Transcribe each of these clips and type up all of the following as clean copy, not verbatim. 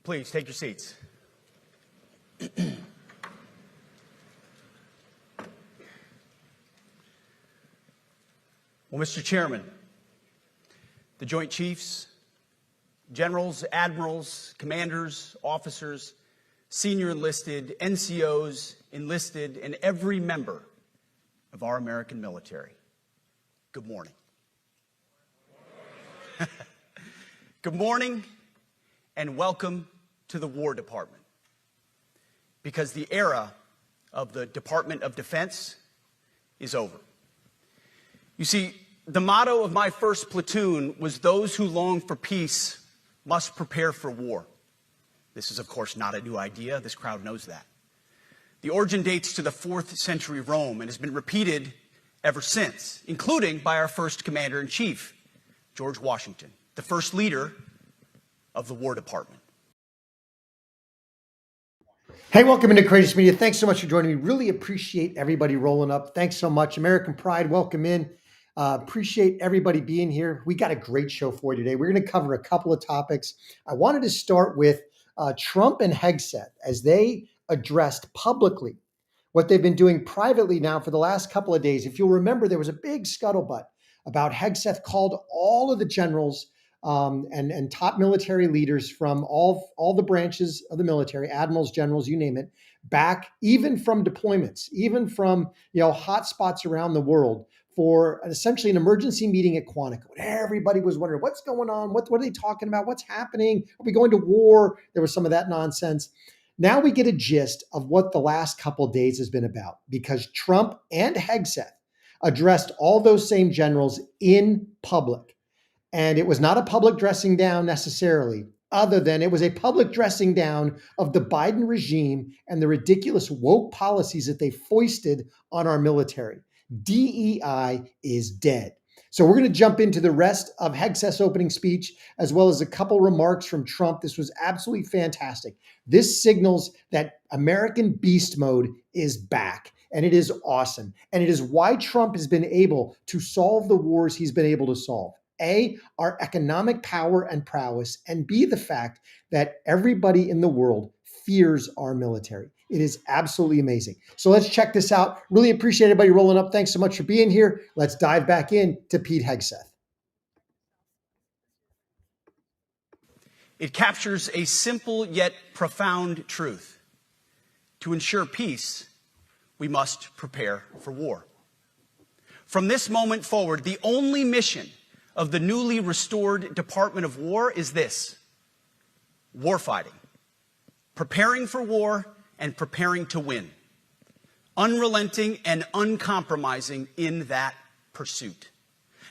Please take your seats. Well, Mr. Chairman, the Joint Chiefs, generals, admirals, commanders, officers, senior enlisted, NCOs, enlisted, and every member of our American military, good morning. Good morning and welcome to the War Department, because the era of the Department of Defense is over. You see, the motto of my first platoon was, "Those who long for peace must prepare for war." This is, of course, not a new idea. This crowd knows that. The origin dates to the 4th century Rome and has been repeated ever since, including by our first commander-in-chief, George Washington, the first leader of the War Department. Hey, welcome into Courageous Media. Thanks so much for joining me. Really appreciate everybody rolling up. Thanks so much. American Pride, welcome in. Appreciate everybody being here. We got a great show for you today. We're going to cover a couple of topics. I wanted to start with Trump and Hegseth as they addressed publicly what they've been doing privately now for the last couple of days. If you'll remember, there was a big scuttlebutt about Hegseth called all of the generals and top military leaders from all the branches of the military, admirals, generals, you name it, back, even from deployments, even from hot spots around the world, for essentially an emergency meeting at Quantico. And everybody was wondering, what's going on? What are they talking about? What's happening? Are we going to war? There was some of that nonsense. Now we get a gist of what the last couple of days has been about, because Trump and Hegseth addressed all those same generals in public. And it was not a public dressing down necessarily, other than it was a public dressing down of the Biden regime and the ridiculous woke policies that they foisted on our military. DEI is dead. So we're going to jump into the rest of Hegseth's opening speech, as well as a couple remarks from Trump. This was absolutely fantastic. This signals that American beast mode is back, and it is awesome. And it is why Trump has been able to solve the wars he's been able to solve. A, our economic power and prowess, and B, the fact that everybody in the world fears our military. It is absolutely amazing. So let's check this out. Really appreciate everybody rolling up. Thanks so much for being here. Let's dive back in to Pete Hegseth. It captures a simple yet profound truth. To ensure peace, we must prepare for war. From this moment forward, the only mission of the newly restored Department of War is this: warfighting, preparing for war and preparing to win, unrelenting and uncompromising in that pursuit.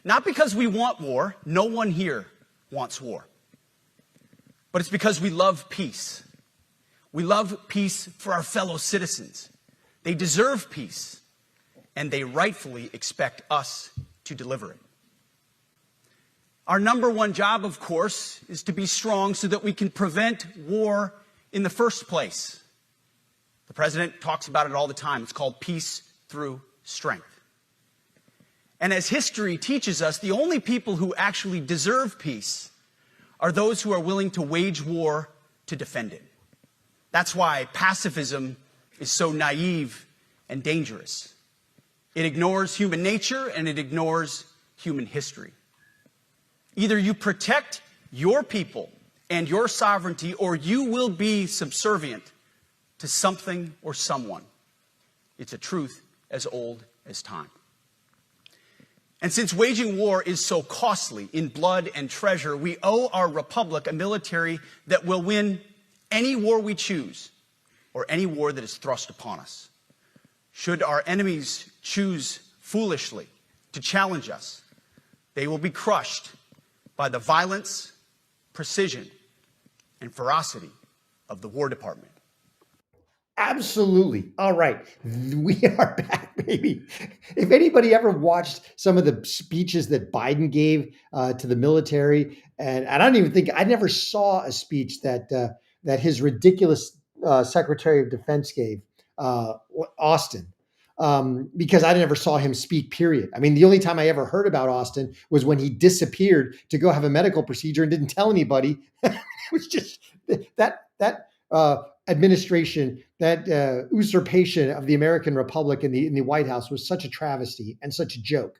Not because we want war, no one here wants war, but it's because we love peace. We love peace for our fellow citizens. They deserve peace, and they rightfully expect us to deliver it. Our number one job, of course, is to be strong so that we can prevent war in the first place. The president talks about it all the time. It's called peace through strength. And as history teaches us, the only people who actually deserve peace are those who are willing to wage war to defend it. That's why pacifism is so naive and dangerous. It ignores human nature and it ignores human history. Either you protect your people and your sovereignty, or you will be subservient to something or someone. It's a truth as old as time. And since waging war is so costly in blood and treasure, we owe our republic a military that will win any war we choose, or any war that is thrust upon us. Should our enemies choose foolishly to challenge us, they will be crushed by the violence, precision, and ferocity of the War Department. Absolutely. All right. We are back, baby. If anybody ever watched some of the speeches that Biden gave to the military, and I don't even think, I never saw a speech that his ridiculous Secretary of Defense gave, Austin. because I never saw him speak, period. I mean, the only time I ever heard about Austin was when he disappeared to go have a medical procedure and didn't tell anybody. It was just that administration, that usurpation of the American Republic in the White House was such a travesty and such a joke.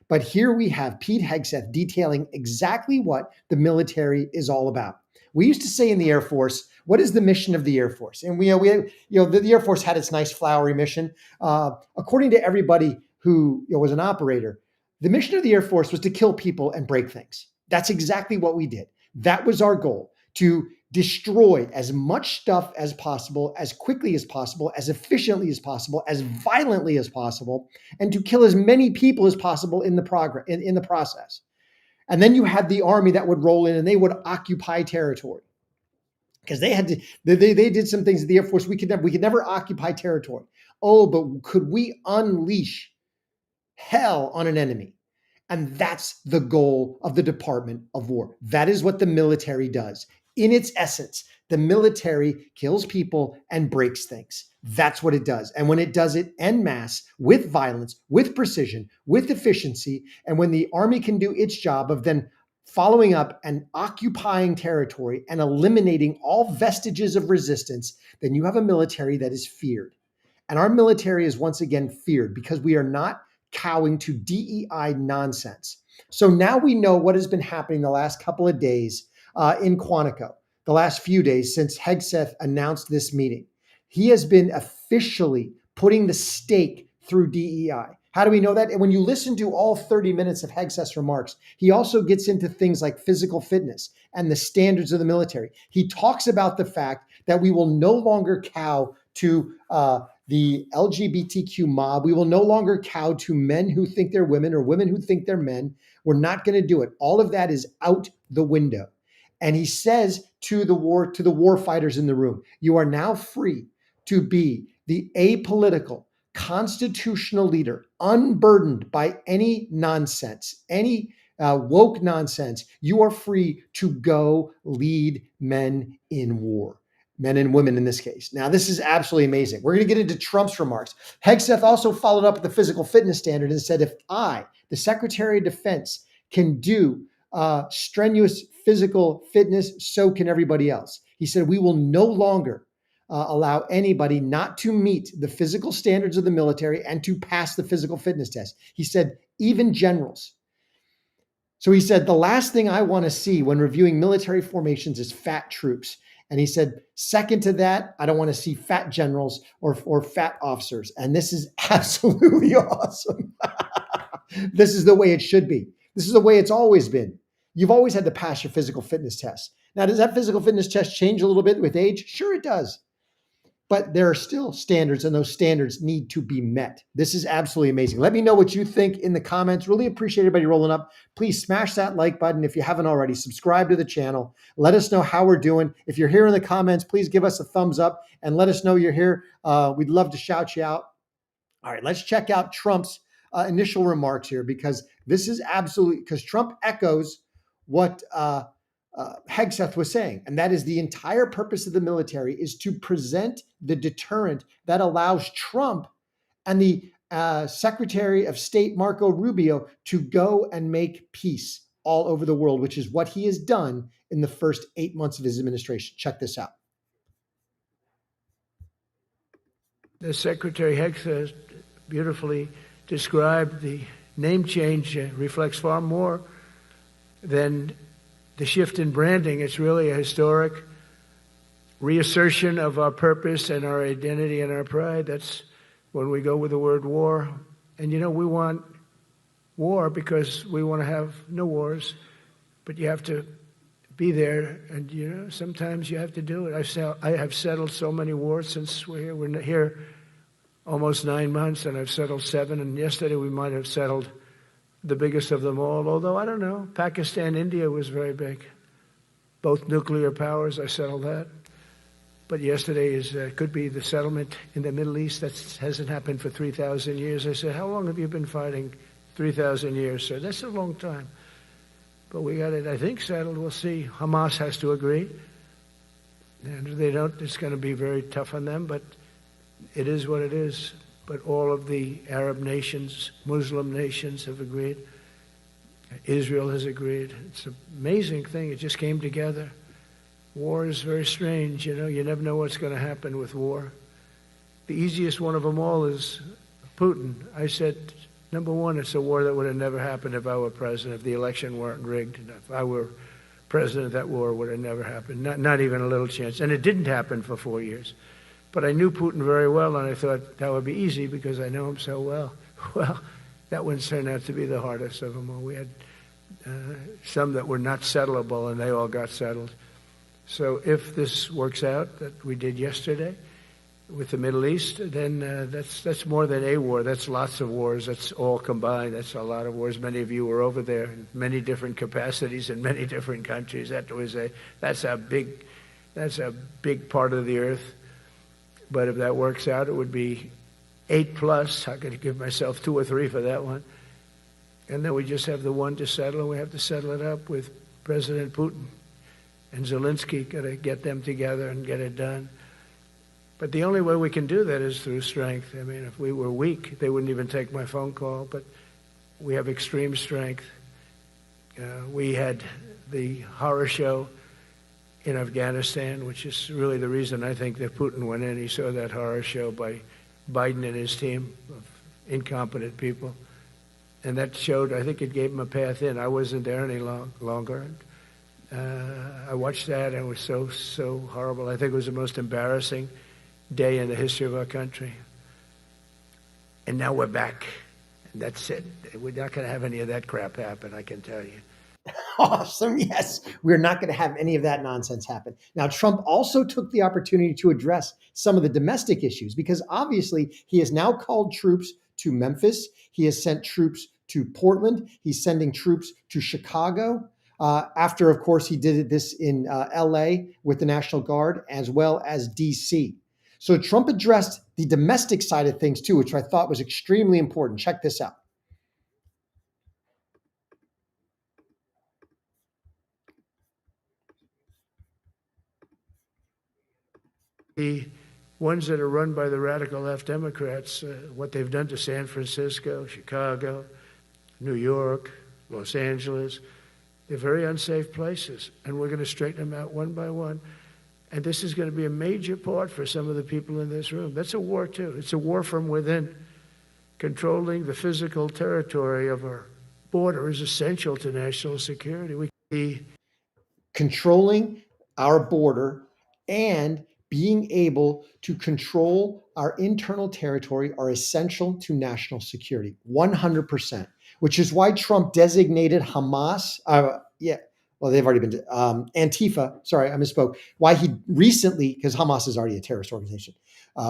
But here we have Pete Hegseth detailing exactly what the military is all about. We used to say in the Air Force, what is the mission of the Air Force? And the Air Force had its nice flowery mission. According to everybody who was an operator, the mission of the Air Force was to kill people and break things. That's exactly what we did. That was our goal, to destroy as much stuff as possible, as quickly as possible, as efficiently as possible, as violently as possible, and to kill as many people as possible in the process. And then you had the Army that would roll in and they would occupy territory, because they did some things at the Air Force we could never occupy territory. Oh, but could we unleash hell on an enemy? And that's the goal of the Department of War. That is what the military does. In its essence, the military kills people and breaks things. That's what it does. And when it does it en masse, with violence, with precision, with efficiency, and when the Army can do its job of then following up and occupying territory and eliminating all vestiges of resistance, then you have a military that is feared. And our military is once again feared because we are not cowing to DEI nonsense. So now we know what has been happening the last couple of days in Quantico, the last few days since Hegseth announced this meeting. He has been officially putting the stake through DEI. How do we know that? And when you listen to all 30 minutes of Hegseth's remarks, he also gets into things like physical fitness and the standards of the military. He talks about the fact that we will no longer cow to the LGBTQ mob. We will no longer cow to men who think they're women or women who think they're men. We're not going to do it. All of that is out the window. And he says to the war fighters in the room, you are now free to be the apolitical, constitutional leader, unburdened by any nonsense, any woke nonsense. You are free to go lead men in war. Men and women in this case. Now, this is absolutely amazing. We're going to get into Trump's remarks. Hegseth also followed up with the physical fitness standard and said, if I, the Secretary of Defense, can do strenuous physical fitness, so can everybody else. He said, we will no longer allow anybody not to meet the physical standards of the military and to pass the physical fitness test. He said, even generals. So he said, the last thing I want to see when reviewing military formations is fat troops. And he said, second to that, I don't want to see fat generals or fat officers. And this is absolutely awesome. This is the way it should be. This is the way it's always been. You've always had to pass your physical fitness test. Now, does that physical fitness test change a little bit with age? Sure, it does. But there are still standards, and those standards need to be met. This is absolutely amazing. Let me know what you think in the comments. Really appreciate everybody rolling up. Please smash that like button if you haven't already. Subscribe to the channel. Let us know how we're doing. If you're here in the comments, please give us a thumbs up and let us know you're here. We'd love to shout you out. All right, let's check out Trump's initial remarks here, because this is absolutely, because Trump echoes what Hegseth was saying, and that is the entire purpose of the military is to present the deterrent that allows Trump and the Secretary of State Marco Rubio to go and make peace all over the world, which is what he has done in the first 8 months of his administration. Check this out. The Secretary Hegseth beautifully described the name change reflects far more than the shift in branding. It's really a historic reassertion of our purpose and our identity and our pride. That's when we go with the word war. And, you know, we want war because we want to have no wars, but you have to be there. And, you know, sometimes you have to do it. I have settled so many wars since we're here. We're here almost 9 months, and I've settled 7. And yesterday we might have settled the biggest of them all, although I don't know. Pakistan, India was very big. Both nuclear powers, I settled that. But yesterday could be the settlement in the Middle East. That hasn't happened for 3,000 years. I said, how long have you been fighting? 3,000 years, sir. That's a long time. But we got it, I think, settled. We'll see. Hamas has to agree. And if they don't, it's going to be very tough on them. But it is what it is. but all of the Arab nations, Muslim nations have agreed. Israel has agreed. It's an amazing thing. It just came together. War is very strange. You never know what's going to happen with war. The easiest one of them all is Putin. I said, number one, it's a war that would have never happened if I were president, if the election weren't rigged. If I were president, that war would have never happened. Not even a little chance. And it didn't happen for 4 years. But I knew Putin very well, and I thought that would be easy because I know him so well. Well, that one turned out to be the hardest of them all. We had some that were not settlable, and they all got settled. So if this works out, that we did yesterday with the Middle East, then that's more than a war. That's lots of wars. That's all combined. That's a lot of wars. Many of you were over there in many different capacities in many different countries. That's a big part of the earth. But if that works out, it would be 8+. I could give myself 2 or 3 for that one. And then we just have the one to settle, and we have to settle it up with President Putin and Zelensky. Got to get them together and get it done. But the only way we can do that is through strength. I mean, if we were weak, they wouldn't even take my phone call. But we have extreme strength. We had the horror show in Afghanistan, which is really the reason I think that Putin went in. He saw that horror show by Biden and his team of incompetent people. And that showed, I think it gave him a path in. I wasn't there any longer. I watched that, and it was so horrible. I think it was the most embarrassing day in the history of our country. And now we're back. And that's it. We're not going to have any of that crap happen, I can tell you. Awesome. Yes, we're not going to have any of that nonsense happen. Now, Trump also took the opportunity to address some of the domestic issues because obviously he has now called troops to Memphis. He has sent troops to Portland. He's sending troops to Chicago. After, of course, he did this in LA with the National Guard as well as DC. So Trump addressed the domestic side of things too, which I thought was extremely important. Check this out. The ones that are run by the radical left Democrats, what they've done to San Francisco, Chicago, New York, Los Angeles, they're very unsafe places, and we're going to straighten them out one by one. And this is going to be a major part for some of the people in this room. That's a war, too. It's a war from within. Controlling the physical territory of our border is essential to national security. Controlling our border and being able to control our internal territory are essential to national security, 100%, which is why Trump designated Hamas, they've already been, Antifa, sorry, I misspoke, why he recently, because Hamas is already a terrorist organization.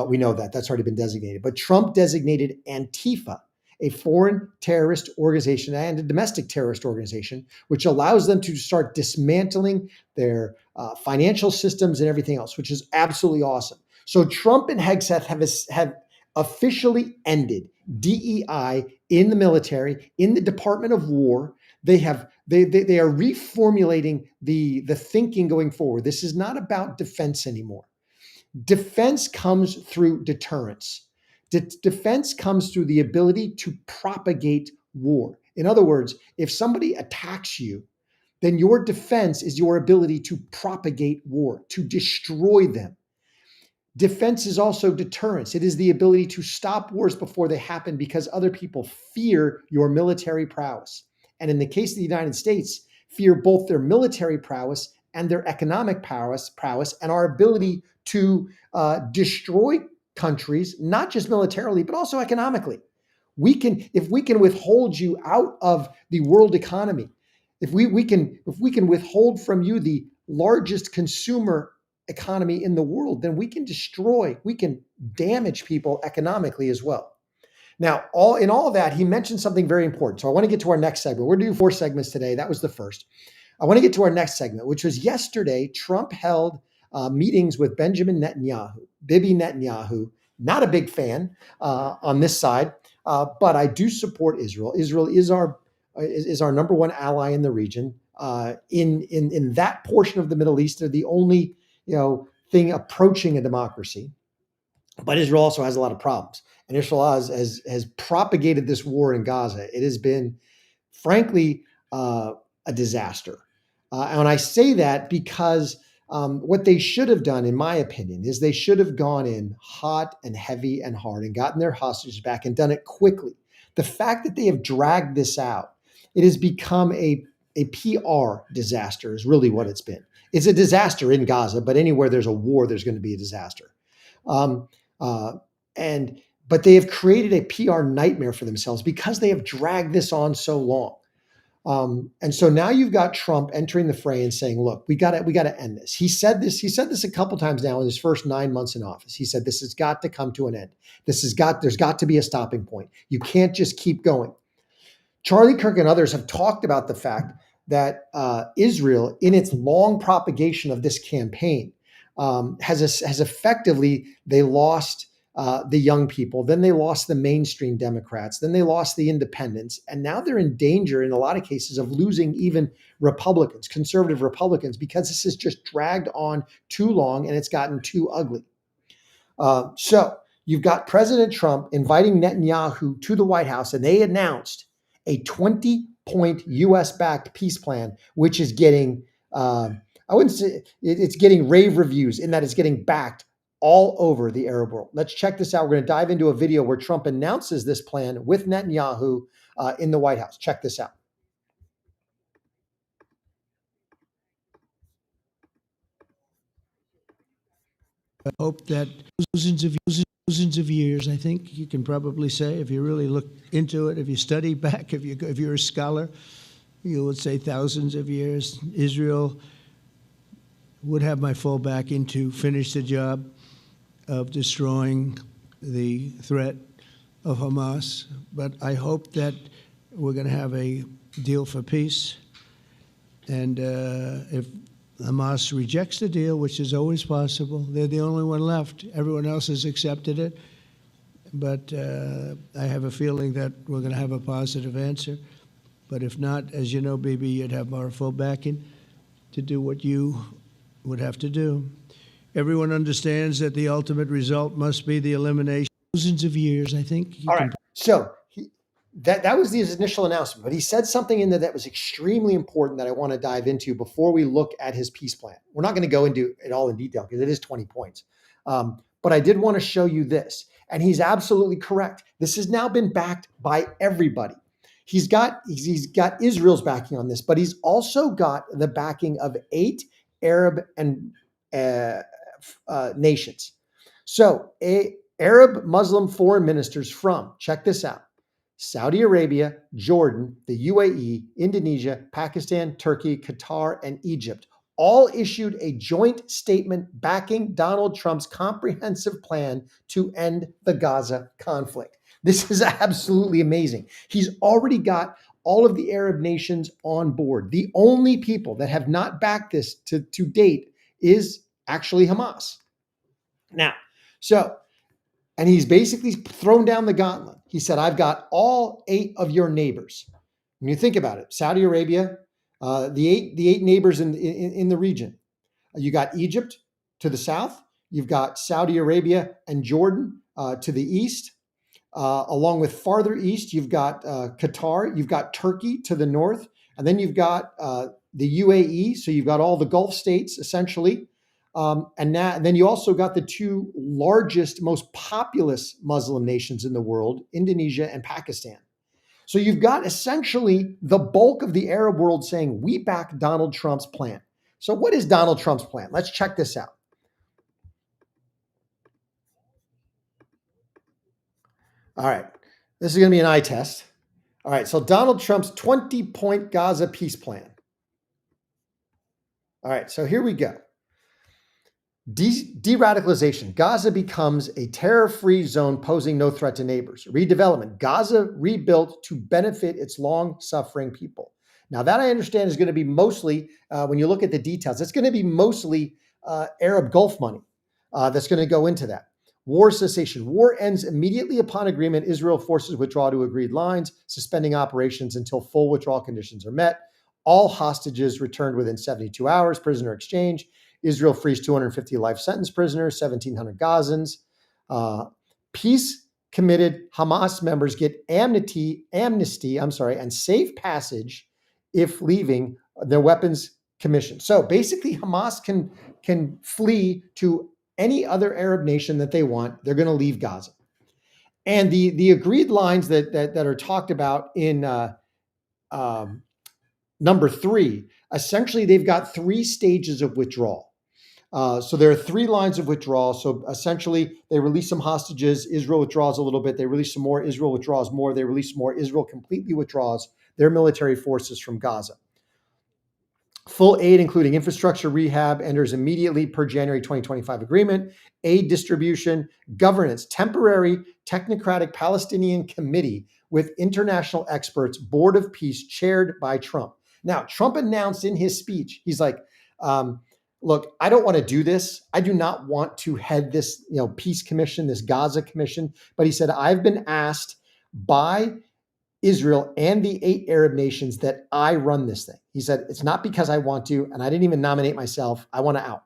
We know that, that's already been designated, but Trump designated Antifa, a foreign terrorist organization and a domestic terrorist organization, which allows them to start dismantling their financial systems and everything else, which is absolutely awesome. So Trump and Hegseth have officially ended DEI in the military, in the Department of War. They are reformulating the thinking going forward. This is not about defense anymore. Defense comes through deterrence. Defense comes through the ability to propagate war. In other words, if somebody attacks you, then your defense is your ability to propagate war, to destroy them. Defense is also deterrence. It is the ability to stop wars before they happen because other people fear your military prowess. And in the case of the United States, fear both their military prowess and their economic prowess and our ability to destroy countries, not just militarily, but also economically. If we can withhold you out of the world economy, if we can withhold from you the largest consumer economy in the world, then we can damage people economically as well. Now, in all of that, he mentioned something very important. So I want to get to our next segment. We're going to do 4 segments today. That was the first. I want to get to our next segment, which was yesterday, Trump held meetings with Benjamin Netanyahu, Bibi Netanyahu. Not a big fan on this side, but I do support Israel. Israel is our number one ally in the region. In that portion of the Middle East, they're the only thing approaching a democracy. But Israel also has a lot of problems. initial Oz has propagated this war in Gaza. It has been, frankly, a disaster. And I say that because what they should have done, in my opinion, is they should have gone in hot and heavy and hard and gotten their hostages back and done it quickly. The fact that they have dragged this out, it has become a PR disaster is really what it's been. It's a disaster in Gaza, but anywhere there's a war, there's going to be a disaster. But they have created a PR nightmare for themselves because they have dragged this on so long. And so now you've got Trump entering the fray and saying, look, we got to end this. He said this a couple times now in his first 9 months in office. He said, this has got to come to an end. There's got to be a stopping point. You can't just keep going. Charlie Kirk and others have talked about the fact that Israel, in its long propagation of this campaign, has effectively, they lost the young people, then they lost the mainstream Democrats, then they lost the independents, and now they're in danger in a lot of cases of losing even Republicans, conservative Republicans, because this has just dragged on too long and it's gotten too ugly. So you've got President Trump inviting Netanyahu to the White House, and they announced a 20-point U.S.-backed peace plan, which is getting, I wouldn't say it's getting rave reviews in that it's getting backed all over the Arab world. Let's check this out. We're going to dive into a video where Trump announces this plan with Netanyahu in the White House. Check this out. I hope that thousands of years, I think you can probably say, if you really look into it, if you study back, if you're a scholar, you would say thousands of years, Israel would have my full backing to finish the job of destroying the threat of Hamas. But I hope that we're going to have a deal for peace. And if Hamas rejects the deal, which is always possible, they're the only one left. Everyone else has accepted it. But I have a feeling that we're going to have a positive answer. But if not, as you know, Bibi, you'd have our full backing to do what you would have to do. Everyone understands that the ultimate result must be the elimination. Thousands of years, I think. All right. So that was his initial announcement, but he said something in there that was extremely important that I want to dive into before we look at his peace plan. We're not going to go into it all in detail because it is 20 points. But I did want to show you this, and he's absolutely correct. This has now been backed by everybody. He's got Israel's backing on this, but he's also got the backing of 8 Arab and nations. So Arab Muslim foreign ministers from, check this out, Saudi Arabia, Jordan, the UAE, Indonesia, Pakistan, Turkey, Qatar, and Egypt all issued a joint statement backing Donald Trump's comprehensive plan to end the Gaza conflict. This is absolutely amazing. He's already got all of the Arab nations on board. The only people that have not backed this to date is actually Hamas. Now, and he's basically thrown down the gauntlet. He said, I've got all 8 of your neighbors. When you think about it, Saudi Arabia, the eight neighbors in the region. You got Egypt to the south. You've got Saudi Arabia and Jordan to the east. Along with farther east, you've got Qatar. You've got Turkey to the north. And then you've got the UAE. So you've got all the Gulf states, essentially. And then you also got the 2 largest, most populous Muslim nations in the world, Indonesia and Pakistan. So you've got essentially the bulk of the Arab world saying, we back Donald Trump's plan. So what is Donald Trump's plan? Let's check this out. All right. This is going to be an eye test. All right. So Donald Trump's 20-point Gaza peace plan. All right. So here we go. De-radicalization. Gaza becomes a terror-free zone posing no threat to neighbors. Redevelopment. Gaza rebuilt to benefit its long-suffering people. Now that I understand is going to be mostly, when you look at the details, it's going to be mostly Arab Gulf money that's going to go into that. War cessation. War ends immediately upon agreement. Israel forces withdraw to agreed lines, suspending operations until full withdrawal conditions are met. All hostages returned within 72 hours. Prisoner exchange. Israel frees 250 life sentence prisoners, 1,700 Gazans. Peace committed Hamas members get amnesty, and safe passage if leaving their weapons commission. So basically, Hamas can flee to any other Arab nation that they want. They're going to leave Gaza. And the agreed lines that are talked about in number 3, essentially they've got 3 stages of withdrawal. So there are 3 lines of withdrawal. So essentially, they release some hostages. Israel withdraws a little bit. They release some more. Israel withdraws more. They release more. Israel completely withdraws their military forces from Gaza. Full aid, including infrastructure rehab, enters immediately per January 2025 agreement. Aid distribution, governance, temporary technocratic Palestinian committee with international experts, board of peace chaired by Trump. Now, Trump announced in his speech, he's like, look, I don't want to do this. I do not want to head this, peace commission, this Gaza commission. But he said, I've been asked by Israel and the 8 Arab nations that I run this thing. He said, it's not because I want to, and I didn't even nominate myself. I want to out.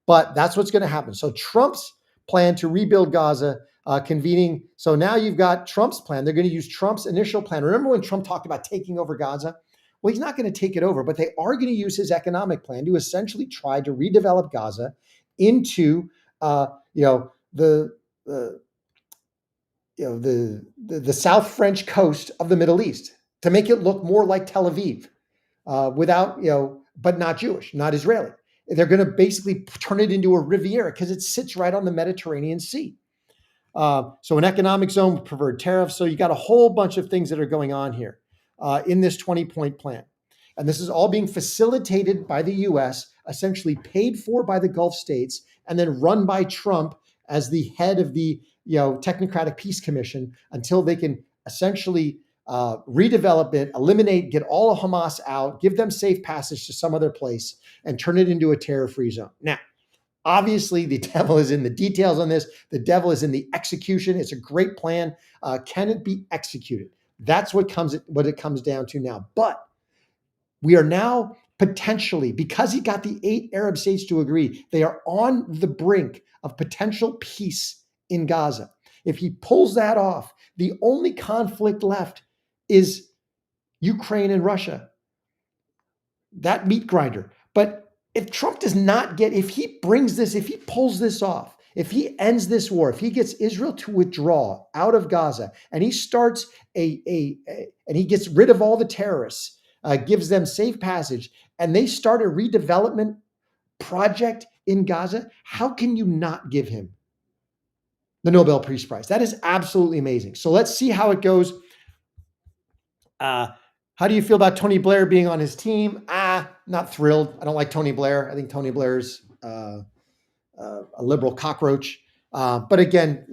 But that's what's going to happen. So Trump's plan to rebuild Gaza, convening. So now you've got Trump's plan. They're going to use Trump's initial plan. Remember when Trump talked about taking over Gaza? Well, he's not going to take it over, but they are going to use his economic plan to essentially try to redevelop Gaza into, the South French coast of the Middle East, to make it look more like Tel Aviv, without, but not Jewish, not Israeli. They're going to basically turn it into a Riviera because it sits right on the Mediterranean Sea. So an economic zone with preferred tariffs. So you got a whole bunch of things that are going on here in this 20-point plan. And this is all being facilitated by the U.S., essentially paid for by the Gulf states, and then run by Trump as the head of the Technocratic Peace Commission until they can essentially redevelop it, eliminate, get all of Hamas out, give them safe passage to some other place, and turn it into a terror-free zone. Now, obviously, the devil is in the details on this. The devil is in the execution. It's a great plan. Can it be executed? That's what it comes down to now. But we are now potentially, because he got the 8 Arab states to agree, they are on the brink of potential peace in Gaza. If he pulls that off, the only conflict left is Ukraine and Russia. That meat grinder. But if Trump does not if he pulls this off, if he ends this war, if he gets Israel to withdraw out of Gaza, and he starts and he gets rid of all the terrorists, gives them safe passage, and they start a redevelopment project in Gaza, how can you not give him the Nobel Peace Prize? That is absolutely amazing. So let's see how it goes. How do you feel about Tony Blair being on his team? Not thrilled. I don't like Tony Blair. I think Tony Blair's a liberal cockroach. But again,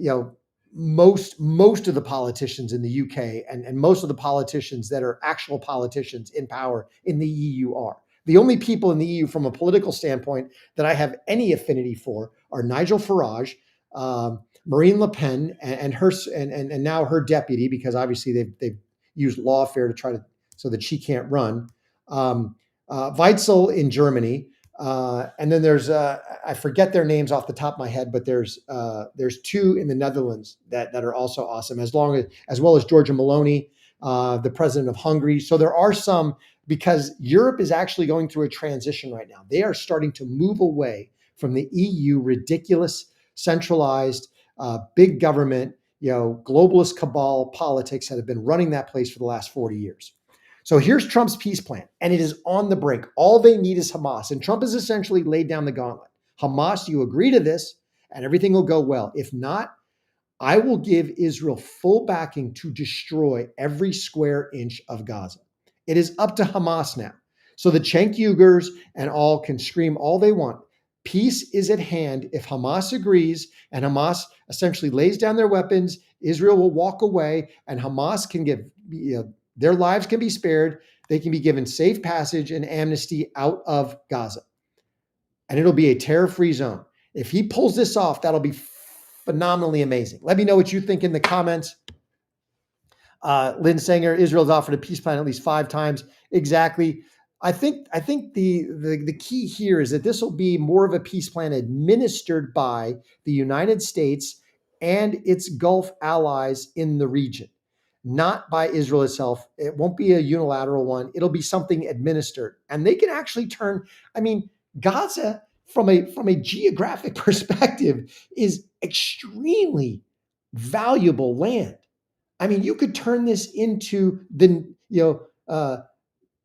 most of the politicians in the UK and most of the politicians that are actual politicians in power in the EU are. The only people in the EU from a political standpoint that I have any affinity for are Nigel Farage, Marine Le Pen, and now her deputy, because obviously they've used lawfare to try to so that she can't run. Weitzel in Germany, and then there's I forget their names off the top of my head, but there's 2 in the Netherlands that are also awesome, as well as Giorgia Meloni, the president of Hungary. So there are some, because Europe is actually going through a transition right now. They are starting to move away from the EU ridiculous, centralized, big government, globalist cabal politics that have been running that place for the last 40 years. So here's Trump's peace plan, and it is on the brink. All they need is Hamas, and Trump has essentially laid down the gauntlet. Hamas, you agree to this, and everything will go well. If not, I will give Israel full backing to destroy every square inch of Gaza. It is up to Hamas now. So the Cenk Uyghurs and all can scream all they want. Peace is at hand if Hamas agrees, and Hamas essentially lays down their weapons. Israel will walk away, and Hamas can give their lives can be spared. They can be given safe passage and amnesty out of Gaza. And it'll be a terror-free zone. If he pulls this off, that'll be phenomenally amazing. Let me know what you think in the comments. Lynn Sanger, Israel's offered a peace plan at least 5 times. Exactly. I think the key here is that this will be more of a peace plan administered by the United States and its Gulf allies in the region, not by Israel itself. It won't be a unilateral one. It'll be something administered. And they can actually turn, I mean, Gaza from a geographic perspective is extremely valuable land. I mean, you could turn this into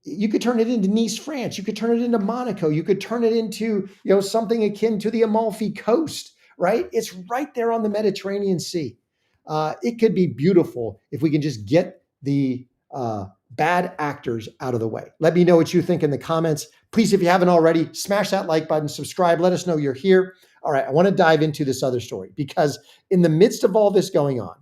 you could turn it into Nice, France. You could turn it into Monaco. You could turn it into, something akin to the Amalfi Coast, right? It's right there on the Mediterranean Sea. It could be beautiful if we can just get the bad actors out of the way. Let me know what you think in the comments. Please, if you haven't already, smash that like button, subscribe, let us know you're here. All right, I want to dive into this other story because in the midst of all this going on,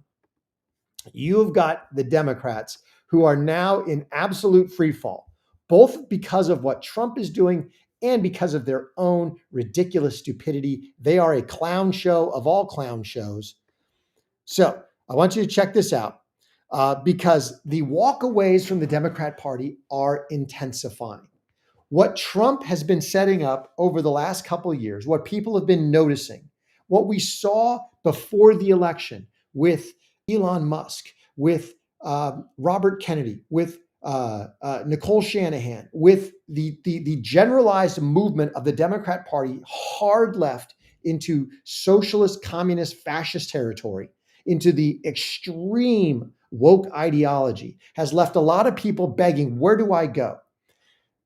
you've got the Democrats who are now in absolute free fall, both because of what Trump is doing and because of their own ridiculous stupidity. They are a clown show of all clown shows. So I want you to check this out because the walkaways from the Democrat Party are intensifying. What Trump has been setting up over the last couple of years, what people have been noticing, what we saw before the election with Elon Musk, with Robert Kennedy, with Nicole Shanahan, with the generalized movement of the Democrat Party hard left into socialist, communist, fascist territory, into the extreme woke ideology, has left a lot of people begging, where do I go?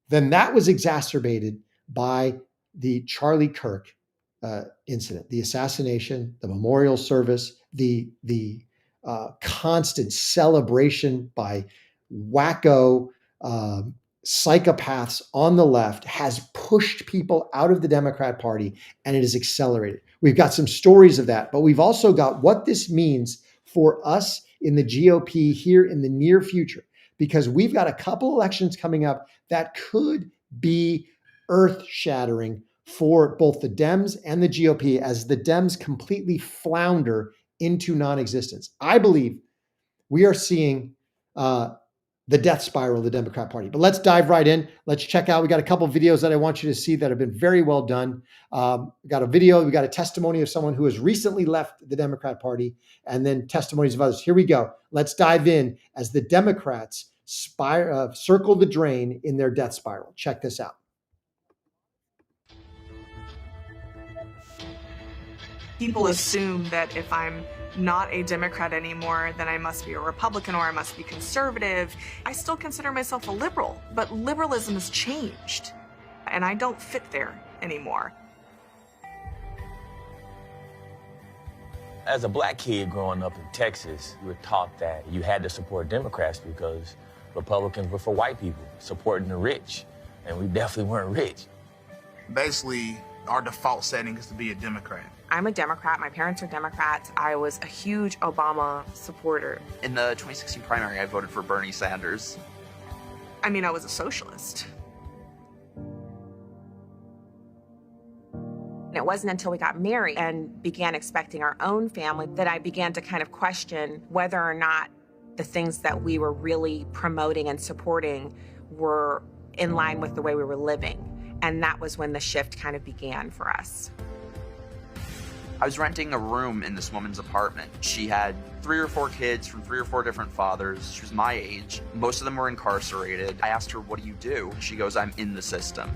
Then that was exacerbated by the Charlie Kirk incident, the assassination, the memorial service, the constant celebration by wacko psychopaths on the left has pushed people out of the Democrat Party, and it has accelerated. We've got some stories of that, but we've also got what this means for us in the GOP here in the near future, because we've got a couple elections coming up that could be earth-shattering for both the Dems and the GOP as the Dems completely flounder into non-existence. I believe we are seeing the death spiral of the Democrat Party. But let's dive right in. Let's check out. We got a couple of videos that I want you to see that have been very well done. We got a video. We got a testimony of someone who has recently left the Democrat Party, and then testimonies of others. Here we go. Let's dive in as the Democrats circle the drain in their death spiral. Check this out. People assume that if I'm not a Democrat anymore, then I must be a Republican or I must be conservative. I still consider myself a liberal, but liberalism has changed, and I don't fit there anymore. As a black kid growing up in Texas, you were taught that you had to support Democrats because Republicans were for white people, supporting the rich, and we definitely weren't rich. Basically, our default setting is to be a Democrat. I'm a Democrat. My parents are Democrats. I was a huge Obama supporter. In the 2016 primary, I voted for Bernie Sanders. I mean, I was a socialist. It wasn't until we got married and began expecting our own family that I began to kind of question whether or not the things that we were really promoting and supporting were in line with the way we were living. And that was when the shift kind of began for us. I was renting a room in this woman's apartment. She had 3 or 4 kids from 3 or 4 different fathers. She was my age. Most of them were incarcerated. I asked her, what do you do? She goes, I'm in the system.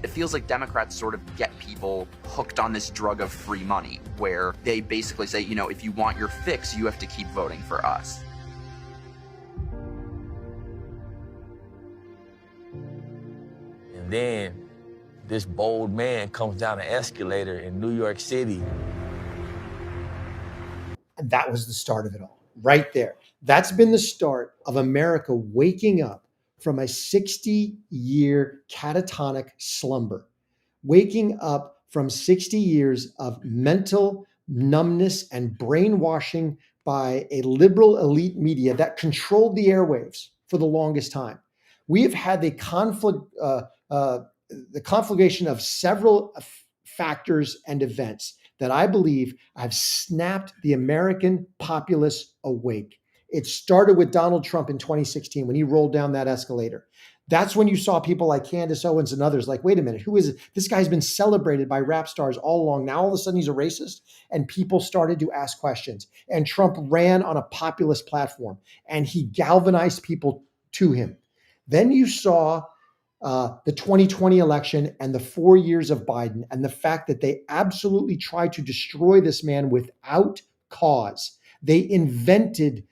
It feels like Democrats sort of get people hooked on this drug of free money, where they basically say, you know, if you want your fix, you have to keep voting for us. And then this bold man comes down an escalator in New York City. And that was the start of it all, right there. That's been the start of America waking up from a 60-year catatonic slumber, waking up from 60 years of mental numbness and brainwashing by a liberal elite media that controlled the airwaves for the longest time. We have had the conflagration of several factors and events that I believe have snapped the American populace awake. It started with Donald Trump in 2016 when he rolled down that escalator. That's when you saw people like Candace Owens and others like, wait a minute, who is it? This guy's been celebrated by rap stars all along. Now all of a sudden he's a racist, and people started to ask questions. And Trump ran on a populist platform and he galvanized people to him. Then you saw the 2020 election and the 4 years of Biden and the fact that they absolutely tried to destroy this man without cause. They invented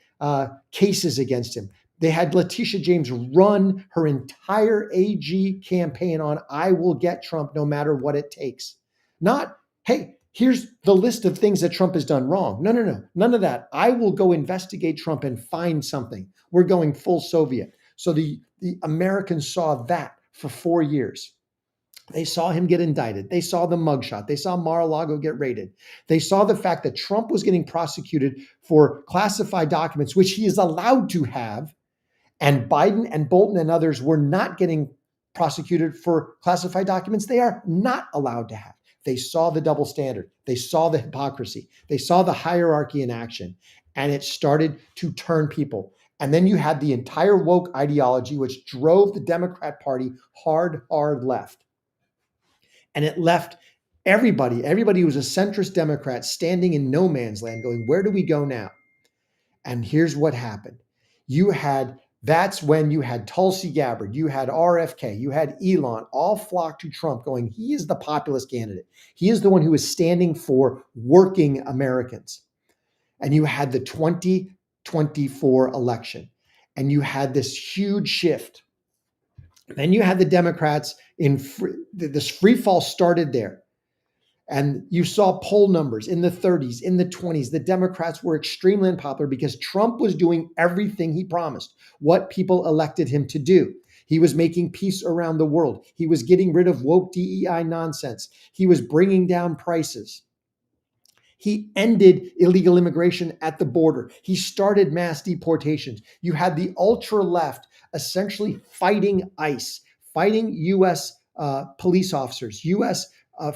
cases against him. They had Letitia James run her entire AG campaign on, I will get Trump no matter what it takes. Not, hey, here's the list of things that Trump has done wrong. No, none of that. I will go investigate Trump and find something. We're going full Soviet. So the Americans saw that for 4 years. They saw him get indicted. They saw the mugshot. They saw Mar-a-Lago get raided. They saw the fact that Trump was getting prosecuted for classified documents, which he is allowed to have, and Biden and Bolton and others were not getting prosecuted for classified documents they are not allowed to have. They saw the double standard. They saw the hypocrisy. They saw the hierarchy in action, and it started to turn people. And then you had the entire woke ideology, which drove the Democrat Party hard left. And it left everybody who was a centrist Democrat standing in no man's land going, where do we go now? And here's what happened. That's when you had Tulsi Gabbard, you had RFK, you had Elon all flock to Trump going, he is the populist candidate. He is the one who is standing for working Americans. And you had the 2024 election, and you had this huge shift. Then you had the Democrats this free fall started there. And you saw poll numbers in the 30s, in the 20s. The Democrats were extremely unpopular because Trump was doing everything he promised, what people elected him to do. He was making peace around the world. He was getting rid of woke DEI nonsense. He was bringing down prices. He ended illegal immigration at the border. He started mass deportations. You had the ultra left essentially fighting ICE, fighting U.S. Police officers, U.S.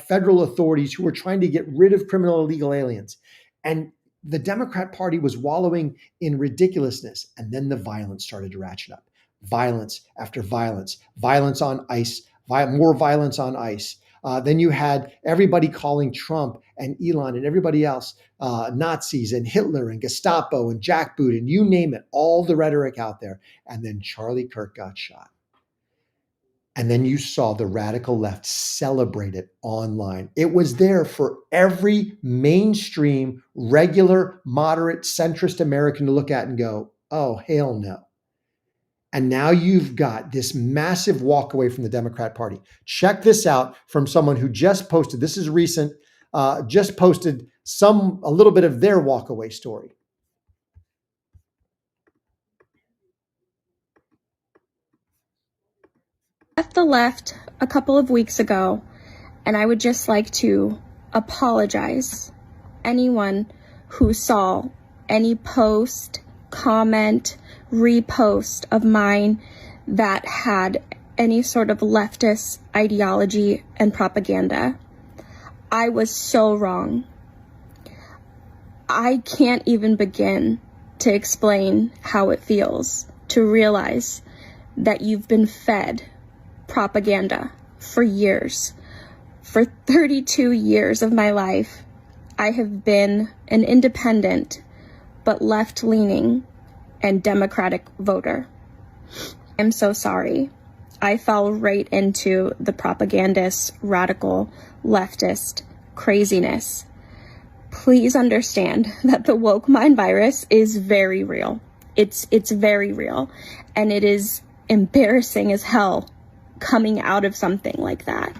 Federal authorities who were trying to get rid of criminal illegal aliens. And the Democrat Party was wallowing in ridiculousness. And then the violence started to ratchet up. Violence after violence, violence on ICE, more violence on ICE. Then you had everybody calling Trump and Elon and everybody else Nazis and Hitler and Gestapo and jackboot and you name it, all the rhetoric out there. And then Charlie Kirk got shot. And then you saw the radical left celebrate it online. It was there for every mainstream, regular, moderate, centrist American to look at and go, oh, hell no. And now you've got this massive walk away from the Democrat Party. Check this out from someone who just posted, this is recent, just posted a little bit of their walk away story. Left the left a couple of weeks ago, and I would just like to apologize. Anyone who saw any post, comment, repost of mine that had any sort of leftist ideology and propaganda. I was so wrong. I can't even begin to explain how it feels to realize that you've been fed propaganda for years. For 32 years of my life, I have been an independent but left-leaning and Democratic voter. I'm so sorry. I fell right into the propagandist, radical, leftist craziness. Please understand that the woke mind virus is very real. It's very real, and it is embarrassing as hell coming out of something like that.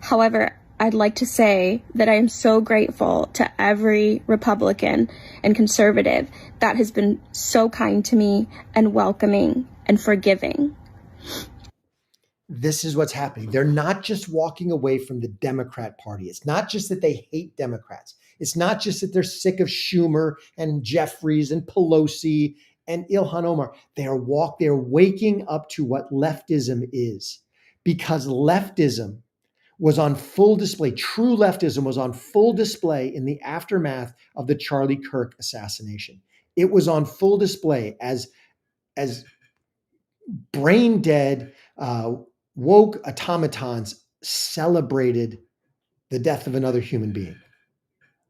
However, I'd like to say that I am so grateful to every Republican and conservative that has been so kind to me and welcoming and forgiving. This is what's happening. They're not just walking away from the Democrat Party. It's not just that they hate Democrats. It's not just that they're sick of Schumer and Jeffries and Pelosi and Ilhan Omar. They're waking up to what leftism is, because leftism was on full display. True leftism was on full display in the aftermath of the Charlie Kirk assassination. It was on full display as brain dead, woke automatons celebrated the death of another human being,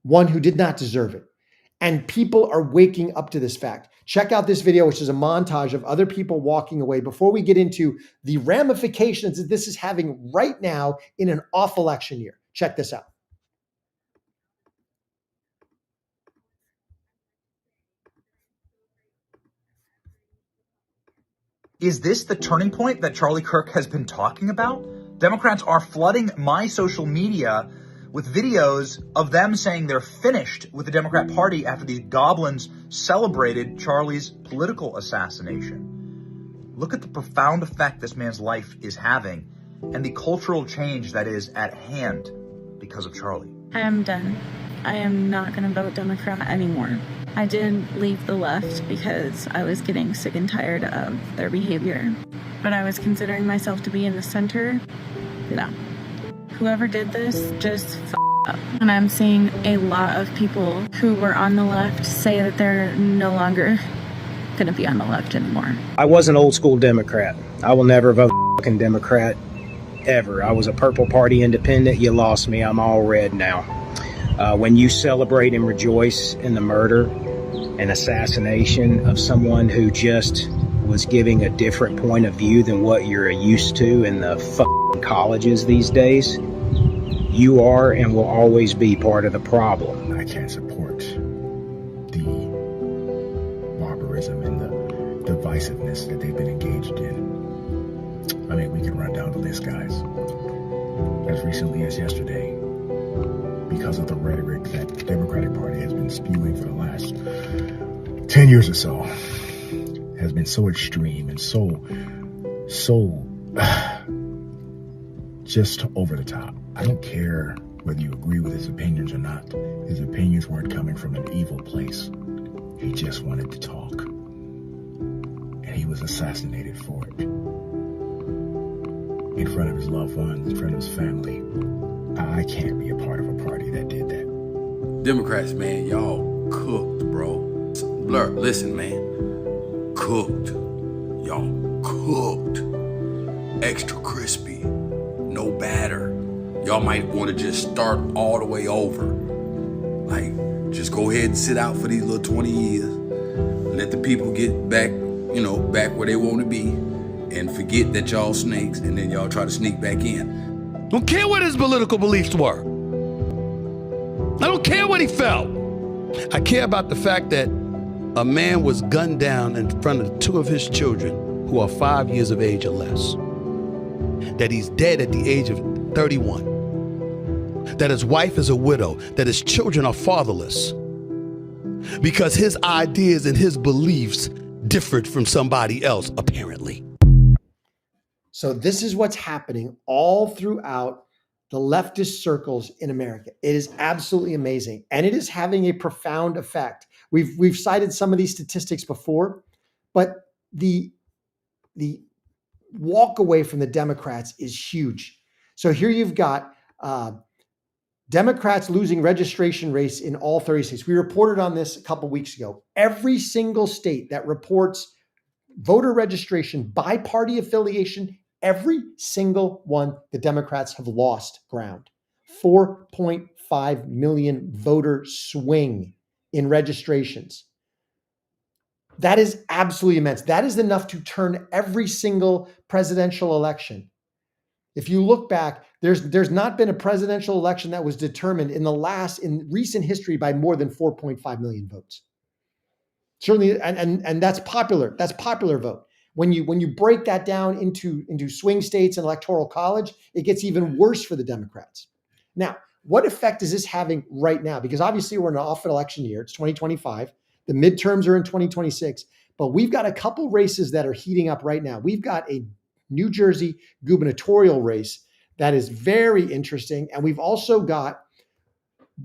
one who did not deserve it. And people are waking up to this fact. Check out this video, which is a montage of other people walking away before we get into the ramifications that this is having right now in an off election year. Check this out. Is this the turning point that Charlie Kirk has been talking about? Democrats are flooding my social media with videos of them saying they're finished with the Democrat Party after these goblins celebrated Charlie's political assassination. Look at the profound effect this man's life is having and the cultural change that is at hand because of Charlie. I am done. I am not going to vote Democrat anymore. I did leave the left because I was getting sick and tired of their behavior. But I was considering myself to be in the center. No. Whoever did this just up. And I'm seeing a lot of people who were on the left say that they're no longer going to be on the left anymore. I was an old school Democrat. I will never vote fucking Democrat ever. I was a Purple Party independent. You lost me. I'm all red now. When you celebrate and rejoice in the murder and assassination of someone who just was giving a different point of view than what you're used to in the fucking colleges these days, you are and will always be part of the problem. I can't support the barbarism and the divisiveness that they've been engaged in. I mean, we can run down the list, guys. As recently as yesterday, because of the rhetoric that the Democratic Party has been spewing for the last 10 years or so, has been so extreme and so just over the top. I don't care whether you agree with his opinions or not. His opinions weren't coming from an evil place. He just wanted to talk. And he was assassinated for it. In front of his loved ones, in front of his family. I can't be a part of a party that did that. Democrats, man, y'all cooked, bro. Blur, listen, man. Cooked. Y'all cooked. Extra crispy. No batter. Y'all might want to just start all the way over. Like, just go ahead and sit out for these little 20 years. Let the people get back, back where they want to be. And forget that y'all snakes, and then y'all try to sneak back in. Don't care what his political beliefs were. I don't care what he felt. I care about the fact that a man was gunned down in front of two of his children who are 5 years of age or less. That he's dead at the age of 31. That his wife is a widow. That his children are fatherless. Because his ideas and his beliefs differed from somebody else, apparently. So this is what's happening all throughout the leftist circles in America. It is absolutely amazing. And it is having a profound effect. We've cited some of these statistics before, but the walk away from the Democrats is huge. So here you've got Democrats losing registration rates in all 30 states. We reported on this a couple weeks ago. Every single state that reports voter registration by party affiliation, every single one, the Democrats have lost ground. 4.5 million voter swing in registrations. That is absolutely immense. That is enough to turn every single presidential election. If you look back, there's not been a presidential election that was determined in recent history by more than 4.5 million votes. Certainly, and that's popular. That's popular vote. When you break that down into swing states and electoral college, it gets even worse for the Democrats. Now, what effect is this having right now? Because obviously we're in an off election year. It's 2025. The midterms are in 2026. But we've got a couple races that are heating up right now. We've got a New Jersey gubernatorial race that is very interesting. And we've also got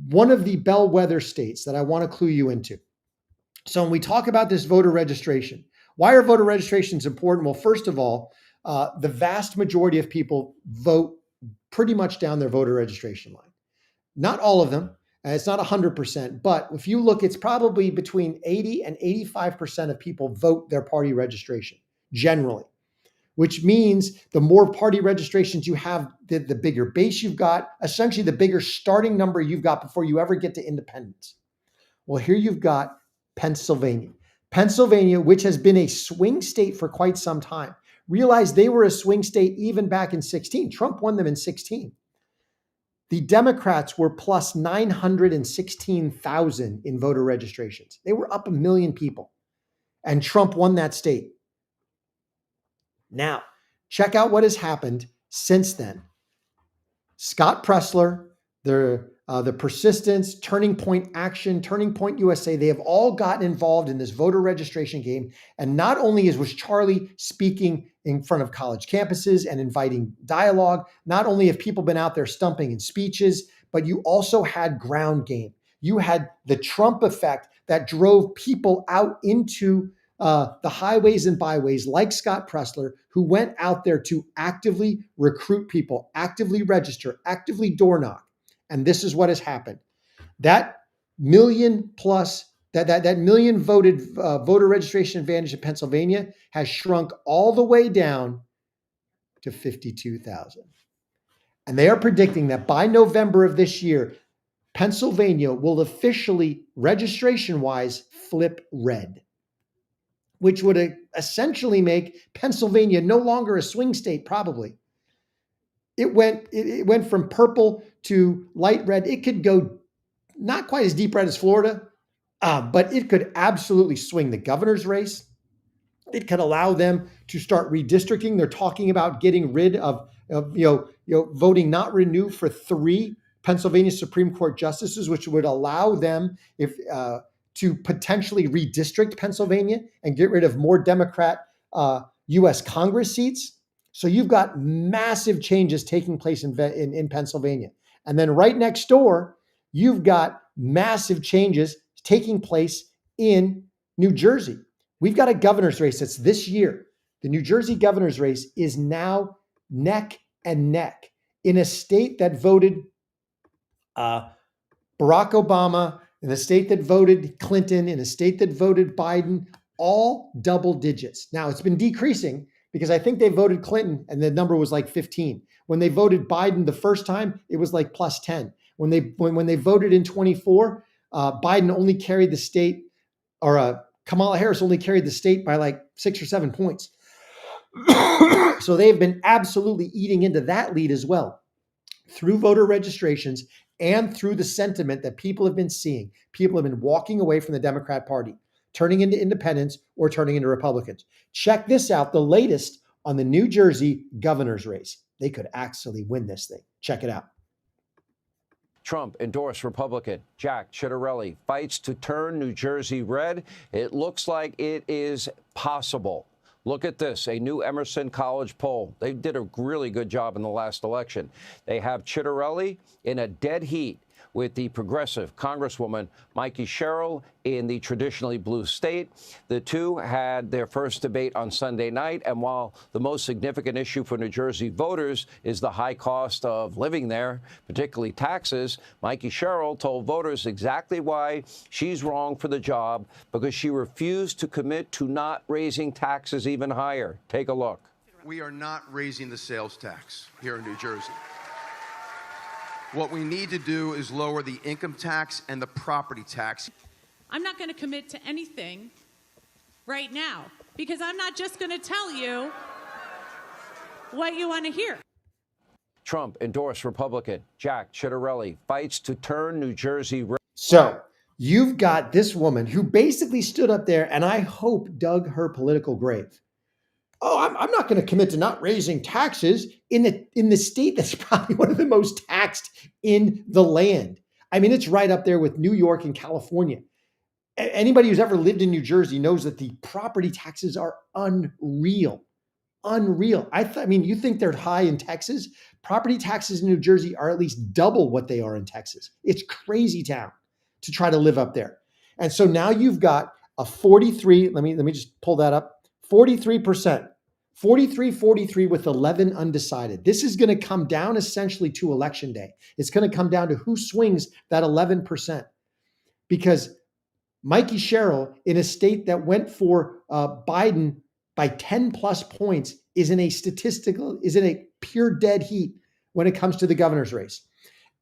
one of the bellwether states that I want to clue you into. So when we talk about this voter registration, why are voter registrations important? Well, first of all, the vast majority of people vote pretty much down their voter registration line. Not all of them. And it's not 100%, but if you look, it's probably between 80 and 85% of people vote their party registration generally, which means the more party registrations you have, the bigger base you've got, essentially the bigger starting number you've got before you ever get to independence. Well, here you've got Pennsylvania. Pennsylvania, which has been a swing state for quite some time. Realize they were a swing state even back in 16. Trump won them in 16. The Democrats were plus 916,000 in voter registrations. They were up 1 million people. And Trump won that state. Now, check out what has happened since then. Scott Pressler, the Persistence, Turning Point Action, Turning Point USA, they have all gotten involved in this voter registration game. And not only was Charlie speaking in front of college campuses and inviting dialogue, not only have people been out there stumping in speeches, but you also had ground game. You had the Trump effect that drove people out into the highways and byways like Scott Pressler, who went out there to actively recruit people, actively register, actively door knock. And this is what has happened. That million plus, that million voted voter registration advantage in Pennsylvania has shrunk all the way down to 52,000. And they are predicting that by November of this year, Pennsylvania will officially, registration-wise, flip red, which would essentially make Pennsylvania no longer a swing state, probably. It went from purple to light red. It could go not quite as deep red as Florida, but it could absolutely swing the governor's race. It could allow them to start redistricting. They're talking about getting rid of voting not renew for 3 Pennsylvania Supreme Court justices, which would allow them to potentially redistrict Pennsylvania and get rid of more Democrat U.S. Congress seats. So you've got massive changes taking place in Pennsylvania. And then right next door, you've got massive changes taking place in New Jersey. We've got a governor's race that's this year. The New Jersey governor's race is now neck and neck in a state that voted Barack Obama, in a state that voted Clinton, in a state that voted Biden, all double digits. Now, it's been decreasing because I think they voted Clinton and the number was like 15. When they voted Biden the first time, it was like plus 10. When they voted in 24, Biden only carried the state, or Kamala Harris only carried the state by like 6 or 7 points. So they've been absolutely eating into that lead as well through voter registrations and through the sentiment that people have been seeing. People have been walking away from the Democrat Party, turning into independents or turning into Republicans. Check this out, the latest on the New Jersey governor's race. They could actually win this thing. Check it out. Trump endorsed Republican Jack Ciattarelli fights to turn New Jersey red. It looks like it is possible. Look at this, a new Emerson College poll. They did a really good job in the last election. They have Ciattarelli in a dead heat with the progressive Congresswoman Mikey Sherrill in the traditionally blue state. The two had their first debate on Sunday night, and while the most significant issue for New Jersey voters is the high cost of living there, particularly taxes, Mikey Sherrill told voters exactly why she's wrong for the job, because she refused to commit to not raising taxes even higher. Take a look. We are not raising the sales tax here in New Jersey. What we need to do is lower the income tax and the property tax. I'm not going to commit to anything right now because I'm not just going to tell you what you want to hear. Trump endorsed Republican Jack Ciattarelli fights to turn New Jersey red. So you've got this woman who basically stood up there and I hope dug her political grave. Oh, I'm not going to commit to not raising taxes in the state that's probably one of the most taxed in the land. I mean, it's right up there with New York and California. Anybody who's ever lived in New Jersey knows that the property taxes are unreal. Unreal. I mean, you think they're high in Texas? Property taxes in New Jersey are at least double what they are in Texas. It's crazy town to try to live up there. And so now you've got a 43, let me just pull that up. 43%, 43-43 with 11 undecided. This is going to come down essentially to election day. It's going to come down to who swings that 11%. Because Mikey Sherrill, in a state that went for Biden by 10 plus points, is in a pure dead heat when it comes to the governor's race.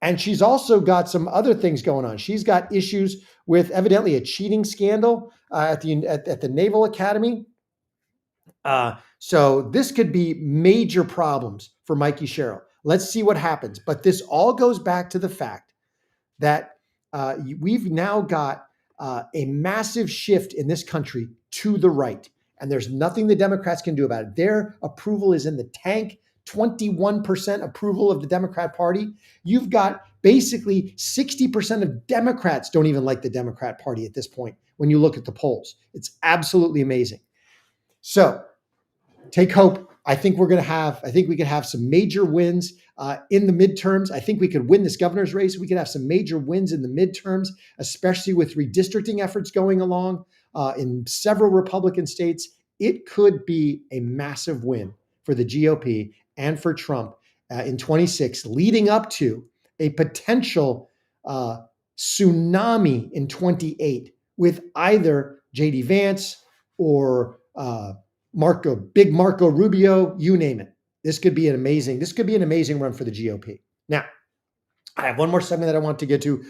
And she's also got some other things going on. She's got issues with evidently a cheating scandal at the Naval Academy. So this could be major problems for Mikey Sherrill. Let's see what happens. But this all goes back to the fact that we've now got a massive shift in this country to the right. And there's nothing the Democrats can do about it. Their approval is in the tank. 21% approval of the Democrat Party. You've got basically 60% of Democrats don't even like the Democrat Party at this point when you look at the polls. It's absolutely amazing. So take hope. I think we could have some major wins in the midterms. I think we could win this governor's race. We could have some major wins in the midterms, especially with redistricting efforts going along in several Republican states. It could be a massive win for the GOP and for Trump in 26, leading up to a potential tsunami in 28 with either J.D. Vance or Marco Rubio, you name it. This could be an amazing run for the GOP. Now, I have one more segment that I want to get to.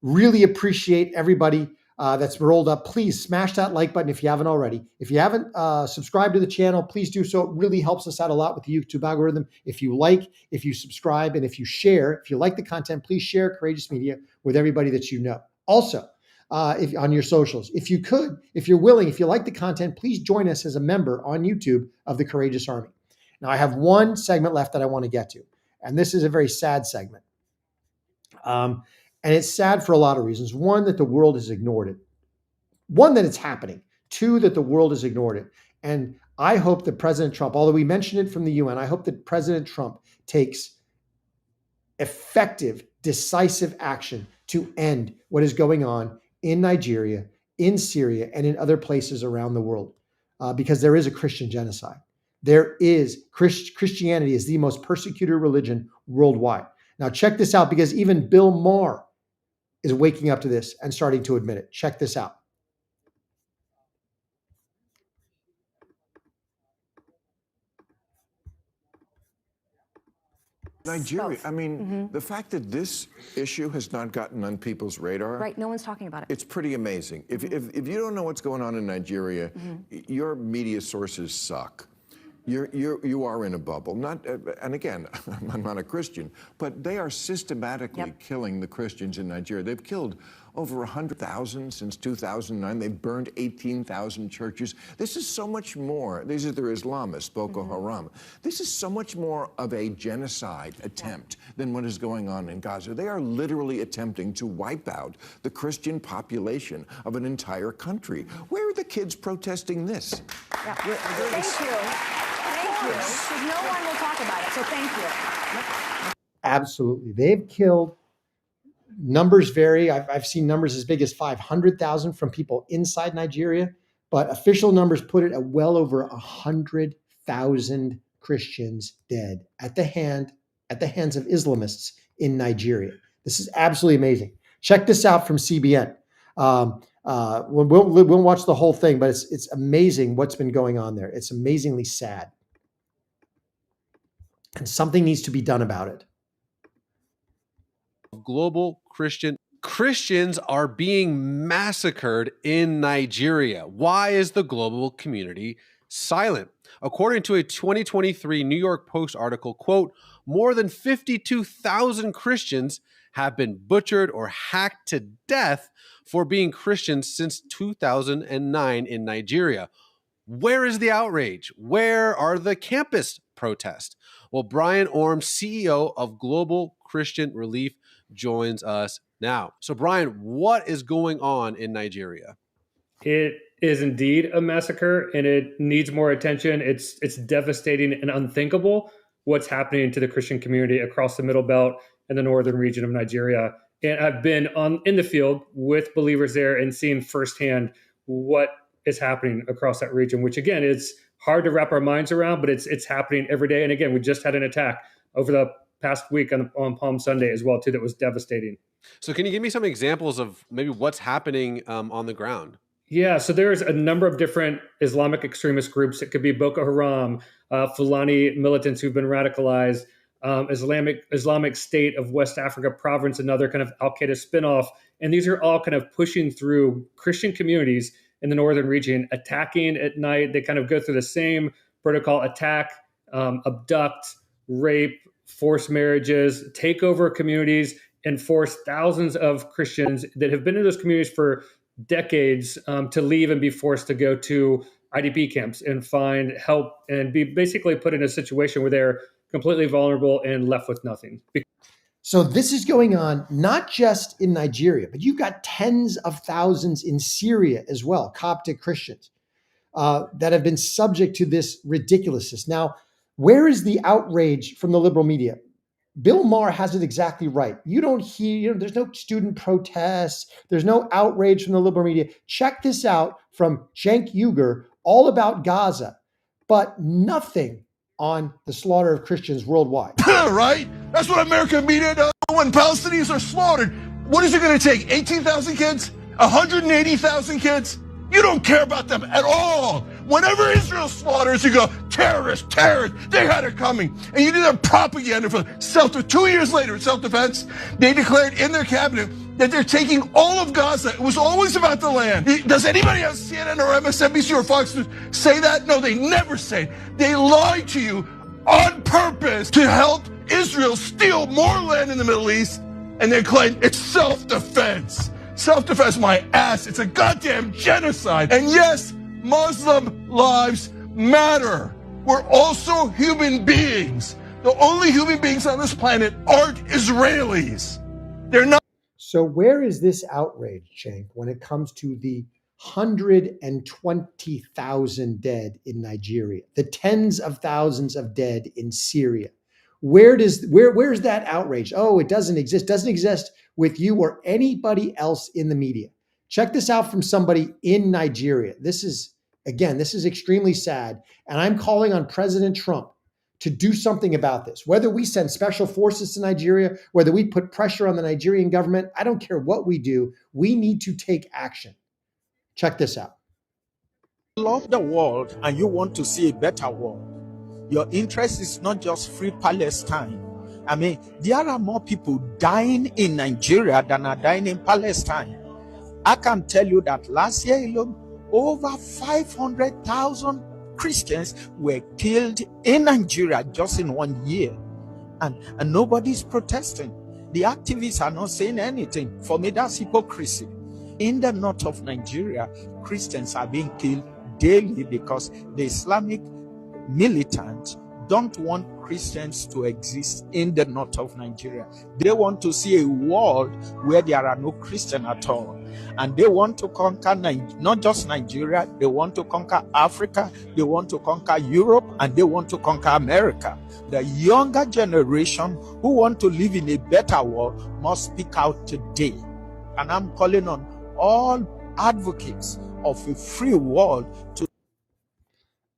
Really appreciate everybody that's rolled up. Please smash that like button if you haven't already. If you haven't subscribed to the channel, please do so. It really helps us out a lot with the YouTube algorithm. If you like, if you subscribe, and if you share, if you like the content, please share Courageous Media with everybody that you know. Also, if on your socials, if you're willing, if you like the content, please join us as a member on YouTube of the Courageous Army. Now, I have one segment left that I want to get to, and this is a very sad segment. And it's sad for a lot of reasons. One, that the world has ignored it. One, that it's happening. Two, that the world has ignored it. And I hope that President Trump, although we mentioned it from the UN, I hope that President Trump takes effective, decisive action to end what is going on in Nigeria, in Syria, and in other places around the world, because there is a Christian genocide. Christianity is the most persecuted religion worldwide. Now, check this out, because even Bill Maher is waking up to this and starting to admit it. Check this out. Nigeria, I mean, the fact that this issue has not gotten on people's radar. Right, no one's talking about it. It's pretty amazing. If you don't know what's going on in Nigeria, your media sources suck. You are in a bubble. And again, I'm not a Christian, but they are systematically killing the Christians in Nigeria. They've killed over 100,000 since 2009. They've burned 18,000 churches. This is so much more. These are their Islamists, Boko Haram. This is so much more of a genocide attempt than what is going on in Gaza. They are literally attempting to wipe out the Christian population of an entire country. Where are the kids protesting this? Yeah. Thank you. Thank you. Because no one will talk about it, so thank you. Absolutely. They've killed, numbers vary. I've seen numbers as big as 500,000 from people inside Nigeria, but official numbers put it at well over 100,000 Christians dead at the hands of Islamists in Nigeria. This is absolutely amazing. Check this out from CBN. We'll watch the whole thing, but it's amazing what's been going on there. It's amazingly sad. And something needs to be done about it. Global Christians are being massacred in Nigeria. Why is the global community silent? According to a 2023 New York Post article, quote, more than 52,000 Christians have been butchered or hacked to death for being Christians since 2009 in Nigeria. Where is the outrage? Where are the campus protests? Well, Brian Orm, CEO of Global Christian Relief, joins us now. So, Brian, what is going on in Nigeria? It is indeed a massacre, and it needs more attention. It's devastating and unthinkable what's happening to the Christian community across the Middle Belt and the northern region of Nigeria. And I've been in the field with believers there and seeing firsthand what is happening across that region, which again is hard to wrap our minds around, but it's happening every day. And again, we just had an attack over the past week on Palm Sunday as well, too, that was devastating. So can you give me some examples of maybe what's happening on the ground? Yeah, so there's a number of different Islamic extremist groups. It could be Boko Haram, Fulani militants who've been radicalized, Islamic State of West Africa Province, another kind of Al-Qaeda spinoff. And these are all kind of pushing through Christian communities in the northern region, attacking at night. They kind of go through the same protocol: attack, abduct, rape, forced marriages, take over communities, and force thousands of Christians that have been in those communities for decades to leave and be forced to go to IDP camps and find help and be basically put in a situation where they're completely vulnerable and left with nothing. So this is going on not just in Nigeria, but you've got tens of thousands in Syria as well, Coptic Christians that have been subject to this ridiculousness. Now, where is the outrage from the liberal media? Bill Maher has it exactly right. You don't hear, there's no student protests. There's no outrage from the liberal media. Check this out from Cenk Uygur, all about Gaza, but nothing on the slaughter of Christians worldwide. Right? That's what American media does when Palestinians are slaughtered. What is it going to take? 18,000 kids? 180,000 kids? You don't care about them at all. Whenever Israel slaughters, you go, terrorists, they had it coming. And you do that propaganda for self-defense. 2 years later, in self-defense, they declared in their cabinet that they're taking all of Gaza. It was always about the land. Does anybody on CNN or MSNBC or Fox News say that? No, they never say it. They lie to you on purpose to help Israel steal more land in the Middle East, and they claim it's self-defense. Self-defense, my ass. It's a goddamn genocide. And yes, Muslim lives matter. We're also human beings. The only human beings on this planet aren't Israelis. They're not. So where is this outrage, Cenk, when it comes to the 120,000 dead in Nigeria, the tens of thousands of dead in Syria? Where's that outrage? Oh, it doesn't exist with you or anybody else in the media. Check this out from somebody in Nigeria. This is extremely sad. And I'm calling on President Trump to do something about this. Whether we send special forces to Nigeria, whether we put pressure on the Nigerian government, I don't care what we do. We need to take action. Check this out. Love the world and you want to see a better world. Your interest is not just free Palestine. I mean, there are more people dying in Nigeria than are dying in Palestine. I can tell you that last year alone, over 500,000 Christians were killed in Nigeria just in 1 year. And nobody's protesting. The activists are not saying anything. For me, that's hypocrisy. In the north of Nigeria, Christians are being killed daily because the Islamic militants don't want Christians to exist in the north of Nigeria. They want to see a world where there are no Christians at all. And they want to conquer not just Nigeria, they want to conquer Africa, they want to conquer Europe, and they want to conquer America. The younger generation who want to live in a better world must speak out today. And I'm calling on all advocates of a free world to.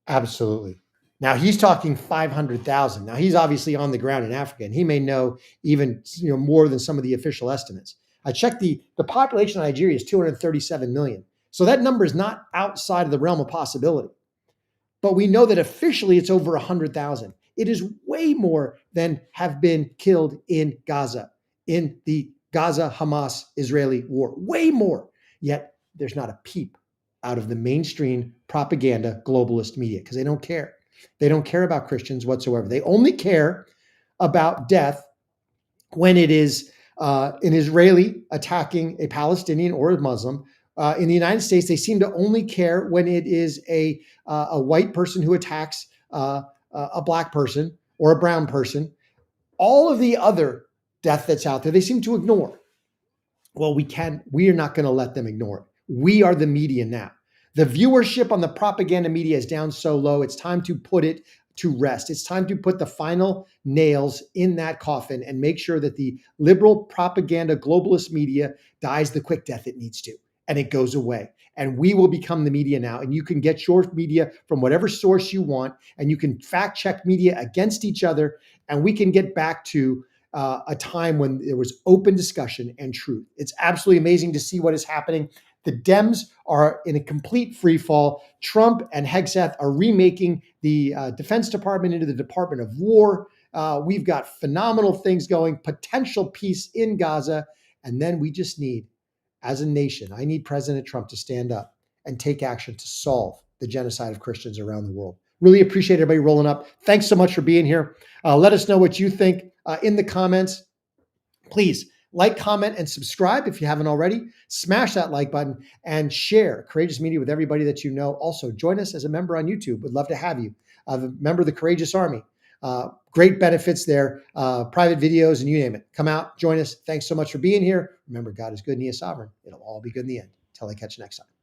Absolutely. Now he's talking 500,000. Now he's obviously on the ground in Africa, and he may know even more than some of the official estimates. I checked the population of Nigeria is 237 million. So that number is not outside of the realm of possibility. But we know that officially it's over 100,000. It is way more than have been killed in Gaza, in the Gaza-Hamas-Israeli war. Way more. Yet there's not a peep out of the mainstream propaganda globalist media because they don't care. They don't care about Christians whatsoever. They only care about death when it is an Israeli attacking a Palestinian or a Muslim. In the United States, they seem to only care when it is a white person who attacks a black person or a brown person. All of the other death that's out there, they seem to ignore. Well, we are not going to let them ignore it. We are the media now. The viewership on the propaganda media is down so low, it's time to put it to rest. It's time to put the final nails in that coffin and make sure that the liberal propaganda globalist media dies the quick death it needs to, and it goes away. and we will become the media now. And you can get your media from whatever source you want, and you can fact check media against each other, and we can get back to a time when there was open discussion and truth. It's absolutely amazing to see what is happening. The Dems are in a complete free fall. Trump and Hegseth are remaking the Defense Department into the Department of War. We've got phenomenal things going, potential peace in Gaza. And then we just need, as a nation, I need President Trump to stand up and take action to solve the genocide of Christians around the world. Really appreciate everybody rolling up. Thanks so much for being here. Let us know what you think in the comments. Please like, comment, and subscribe if you haven't already. Smash that like button and share Courageous Media with everybody that you know. Also, join us as a member on YouTube. We'd love to have you. A member of the Courageous Army. Great benefits there, private videos, and you name it. Come out, join us. Thanks so much for being here. Remember, God is good and He is sovereign. It'll all be good in the end. Till I catch you next time.